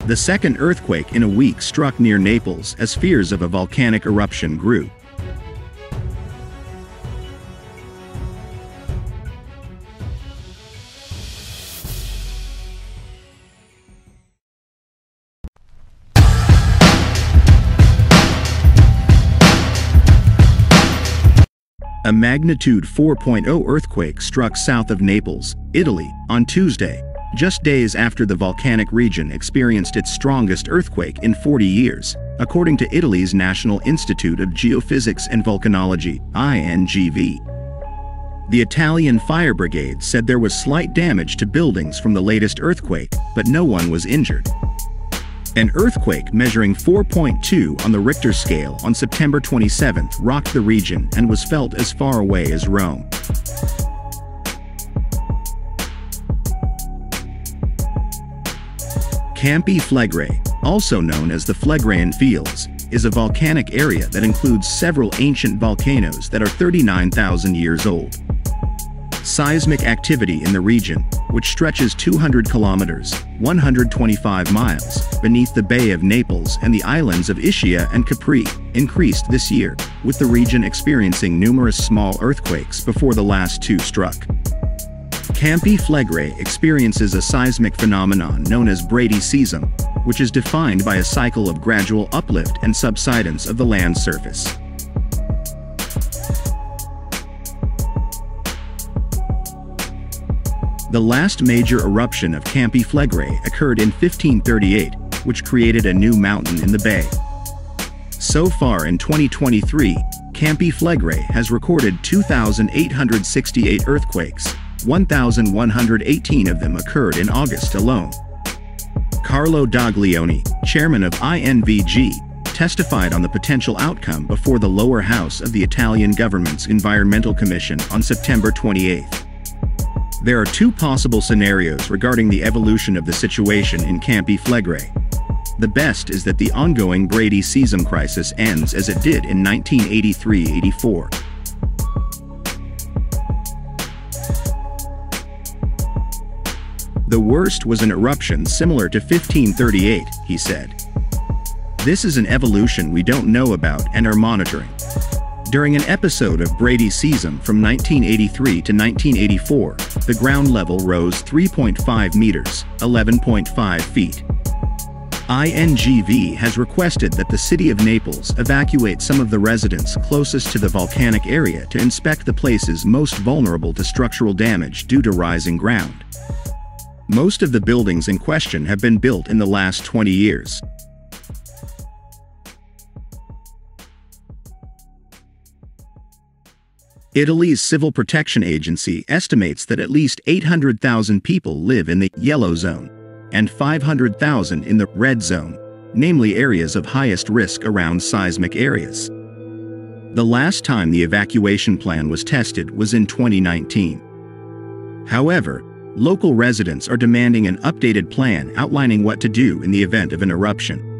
The second earthquake in a week struck near Naples as fears of a volcanic eruption grew. A magnitude 4.0 earthquake struck south of Naples, Italy, on Tuesday, just days after the volcanic region experienced its strongest earthquake in 40 years, according to Italy's National Institute of Geophysics and Volcanology, INGV. The Italian fire brigade said there was slight damage to buildings from the latest earthquake, but no one was injured. An earthquake measuring 4.2 on the Richter scale on September 27 rocked the region and was felt as far away as Rome. Campli Flegeri, also known as the Phlegrean Fields, is a volcanic area that includes several ancient volcanoes that are 39,000 years old. Seismic activity in the region, which stretches 200 kilometers, 125 miles, beneath the Bay of Naples and the islands of Ischia and Capri, increased this year, with the region experiencing numerous small earthquakes before the last two struck. Campli Flegeri experiences a seismic phenomenon known as bradyseism, which is defined by a cycle of gradual uplift and subsidence of the land surface. The last major eruption of Campli Flegeri occurred in 1538, which created a new mountain in the bay. So far in 2023, Campli Flegeri has recorded 2,868 earthquakes, 1,118 of them occurred in August alone. Carlo Daglioni, chairman of INVG, testified on the potential outcome before the lower house of the Italian government's Environmental Commission on September 28. There are two possible scenarios regarding the evolution of the situation in Campli Flegeri. The best is that the ongoing bradyseism crisis ends as it did in 1983-84. The worst was an eruption similar to 1538, he said. This is an evolution we don't know about and are monitoring. During an episode of bradyseism from 1983 to 1984, the ground level rose 3.5 meters, 11.5 feet. INGV has requested that the city of Naples evacuate some of the residents closest to the volcanic area to inspect the places most vulnerable to structural damage due to rising ground. Most of the buildings in question have been built in the last 20 years. Italy's Civil Protection Agency estimates that at least 800,000 people live in the yellow zone, and 500,000 in the red zone, namely areas of highest risk around seismic areas. The last time the evacuation plan was tested was in 2019. However, local residents are demanding an updated plan outlining what to do in the event of an eruption.